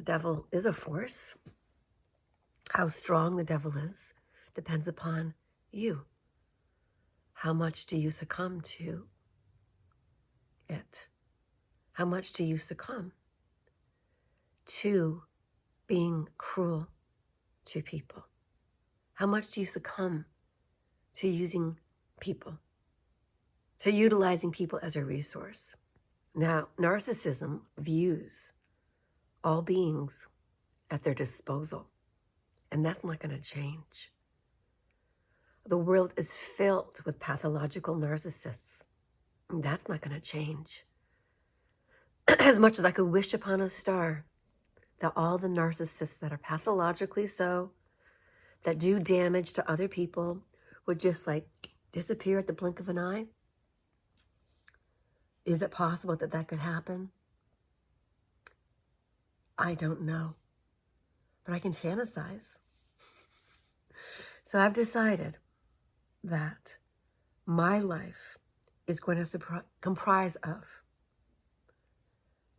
The devil is a force. How strong the devil is depends upon you. How much do you succumb to it? How much do you succumb to being cruel to people? How much do you succumb to using people, to utilizing people as a resource? Now, narcissism views all beings at their disposal, and that's not going to change. The world is filled with pathological narcissists. And that's not going to change. As much as I could wish upon a star that all the narcissists that are pathologically so, that do damage to other people, would just like disappear at the blink of an eye. Is it possible that that could happen? I don't know, but I can fantasize. So I've decided that my life is going to comprise of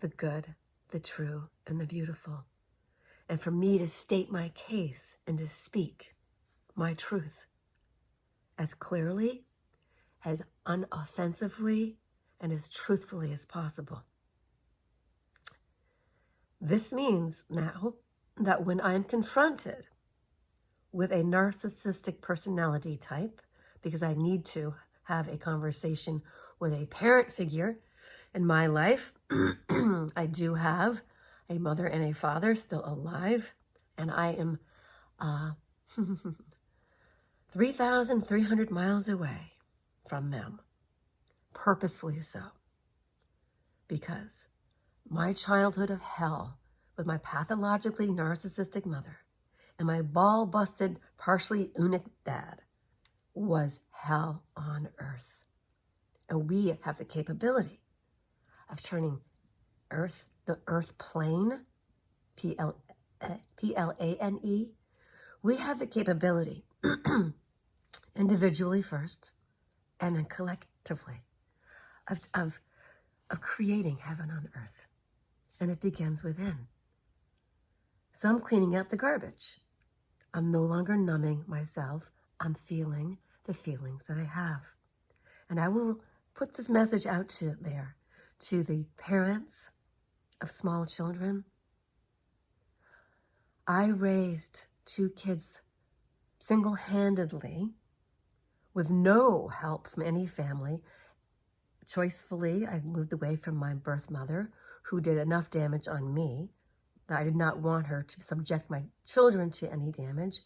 the good, the true, and the beautiful. And for me to state my case and to speak my truth as clearly, as unoffensively, and as truthfully as possible. This means now that when I'm confronted with a narcissistic personality type, because I need to have a conversation with a parent figure in my life, I do have a mother and a father still alive, and I am 3,300 miles away from them, purposefully so, because my childhood of hell with my pathologically narcissistic mother and my ball-busted, partially eunuch dad was hell on earth. And we have the capability of turning the earth plane, Plane, we have the capability, individually first, and then collectively, of creating heaven on earth. And it begins within. So I'm cleaning out the garbage. I'm no longer numbing myself. I'm feeling the feelings that I have. And I will put this message out to the parents of small children. I raised 2 kids single-handedly with no help from any family. Choicefully, I moved away from my birth mother, who did enough damage on me that I did not want her to subject my children to any damage.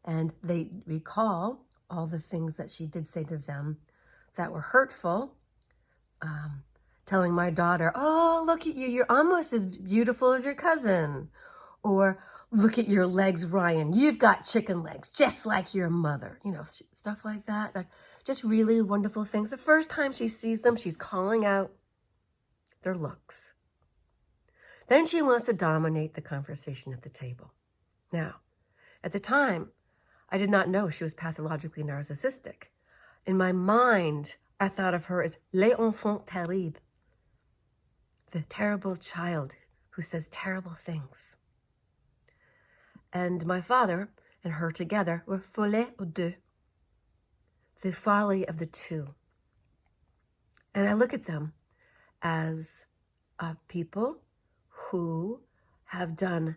And they recall all the things that she did say to them that were hurtful. Telling my daughter, oh, look at you, you're almost as beautiful as your cousin. Or, look at your legs, Ryan, you've got chicken legs, just like your mother. You know, stuff like that. Like, just really wonderful things. The first time she sees them, she's calling out their looks. Then she wants to dominate the conversation at the table. Now, at the time, I did not know she was pathologically narcissistic. In my mind, I thought of her as l'enfant terrible, the terrible child who says terrible things. And my father and her together were folie aux deux, the folly of the two. And I look at them as people who have done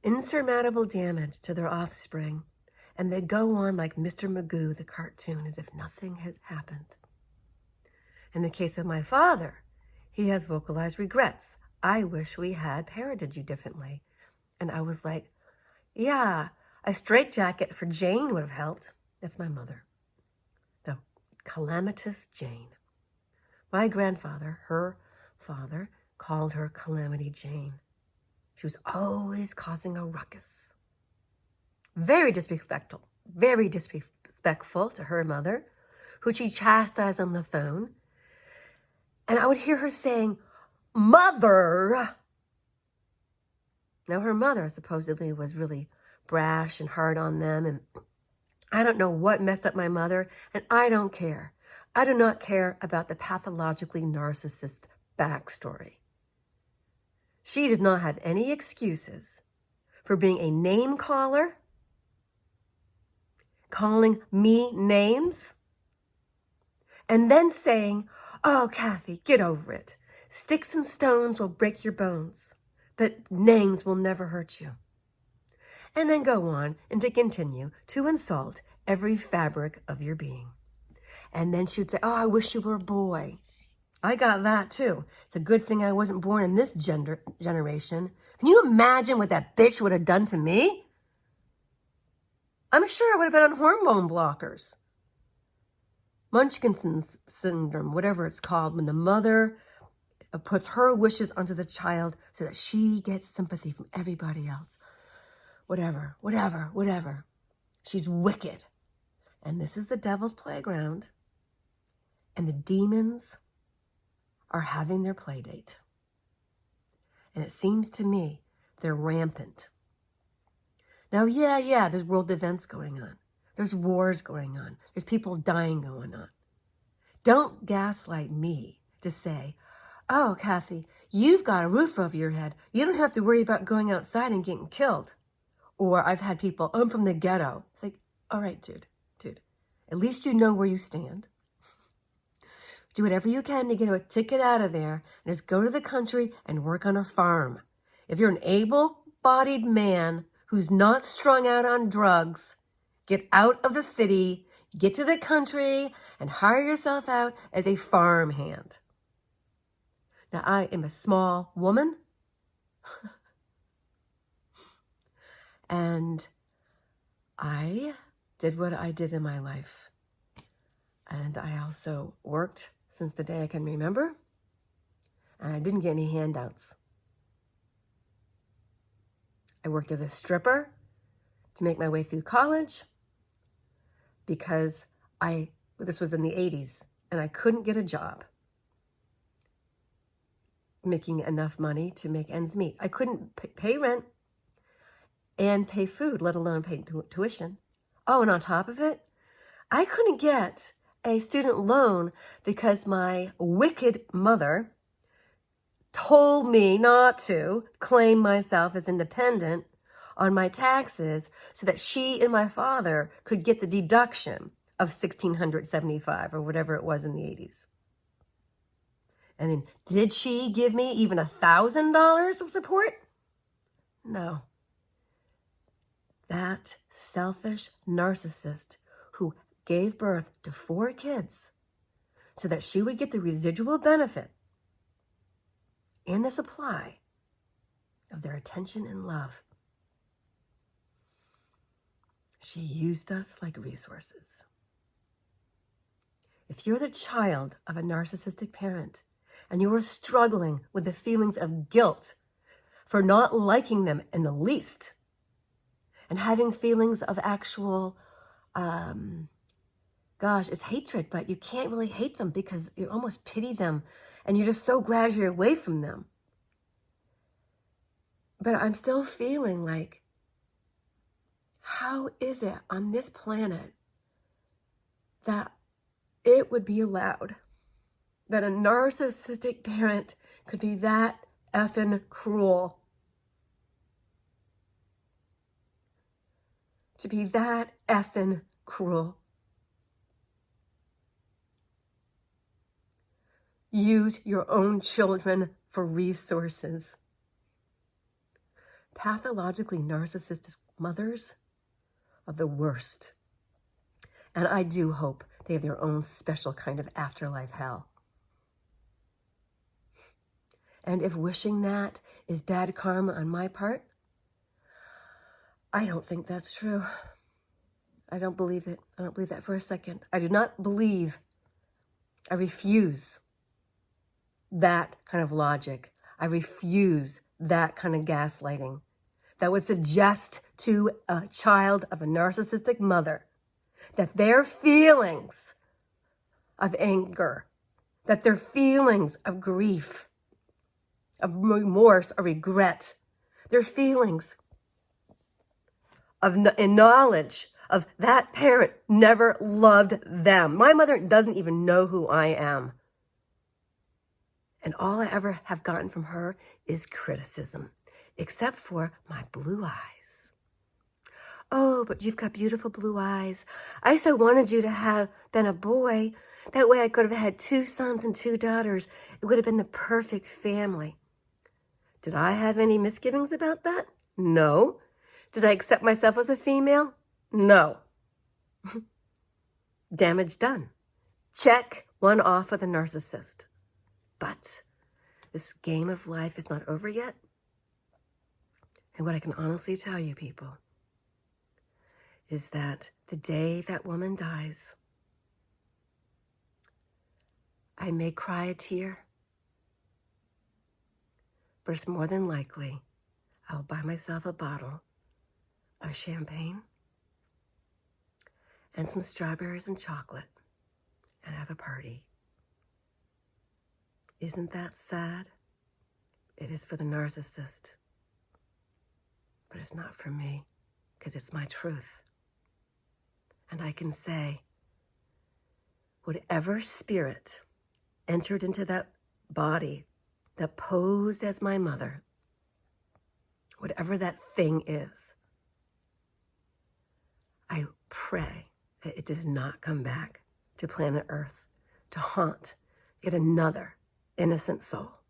insurmountable damage to their offspring, and they go on like Mr. Magoo, the cartoon, as if nothing has happened. In the case of my father, he has vocalized regrets. I wish we had parented you differently. And I was like, yeah, a straitjacket for Jane would have helped. That's my mother. The calamitous Jane. My grandfather, her father, called her Calamity Jane. She was always causing a ruckus. Very disrespectful to her mother, who she chastised on the phone. And I would hear her saying, Mother. Now, her mother supposedly was really brash and hard on them. And I don't know what messed up my mother, and I don't care. I do not care about the pathologically narcissist backstory. She does not have any excuses for being a name caller, calling me names, and then saying, oh, Kathy, get over it. Sticks and stones will break your bones, but names will never hurt you. And then go on and to continue to insult every fabric of your being. And then she would say, oh, I wish you were a boy. I got that too. It's a good thing I wasn't born in this generation. Can you imagine what that bitch would have done to me? I'm sure I would have been on hormone blockers. Munchkin's syndrome, whatever it's called, when the mother puts her wishes onto the child so that she gets sympathy from everybody else. Whatever. She's wicked. And this is the devil's playground. And the demons are having their play date. And it seems to me they're rampant. Now, yeah, there's world events going on. There's wars going on. There's people dying going on. Don't gaslight me to say, oh, Kathy, you've got a roof over your head. You don't have to worry about going outside and getting killed. Or I've had people, I'm from the ghetto. It's like, all right, dude, at least you know where you stand. Do whatever you can to get a ticket out of there and just go to the country and work on a farm. If you're an able-bodied man who's not strung out on drugs, get out of the city, get to the country, and hire yourself out as a farmhand. Now, I am a small woman, and I did what I did in my life. And I also worked since the day I can remember, and I didn't get any handouts. I worked as a stripper to make my way through college because this was in the 80s, and I couldn't get a job making enough money to make ends meet. I couldn't pay rent and pay food, let alone pay tuition. Oh, and on top of it, I couldn't get a student loan because my wicked mother told me not to claim myself as independent on my taxes so that she and my father could get the deduction of $1,675 or whatever it was in the 80s. And then, did she give me even $1,000 of support? No. That selfish narcissist who gave birth to 4 kids so that she would get the residual benefit and the supply of their attention and love. She used us like resources. If you're the child of a narcissistic parent and you are struggling with the feelings of guilt for not liking them in the least and having feelings of actual, it's hatred, but you can't really hate them because you almost pity them and you're just so glad you're away from them. But I'm still feeling like, how is it on this planet that it would be allowed that a narcissistic parent could be that effing cruel? To be that effing cruel. Use your own children for resources. Pathologically narcissistic mothers are the worst. And I do hope they have their own special kind of afterlife hell. And if wishing that is bad karma on my part, I don't think that's true. I don't believe it. I don't believe that for a second. I do not believe, I refuse that kind of logic. I refuse that kind of gaslighting that would suggest to a child of a narcissistic mother that their feelings of anger, that their feelings of grief, of remorse or regret, their feelings of knowledge of that parent never loved them. My mother doesn't even know who I am. And all I ever have gotten from her is criticism, except for my blue eyes. Oh, but you've got beautiful blue eyes. I so wanted you to have been a boy. That way I could have had 2 sons and 2 daughters. It would have been the perfect family. Did I have any misgivings about that? No. Did I accept myself as a female? No. Damage done. Check one off for the narcissist. But this game of life is not over yet. And what I can honestly tell you, people, is that the day that woman dies, I may cry a tear, but it's more than likely I'll buy myself a bottle of champagne and some strawberries and chocolate and have a party. Isn't that sad? It is for the narcissist, but it's not for me, because it's my truth. And I can say, whatever spirit entered into that body that posed as my mother, whatever that thing is, I pray that it does not come back to planet Earth to haunt yet another innocent soul.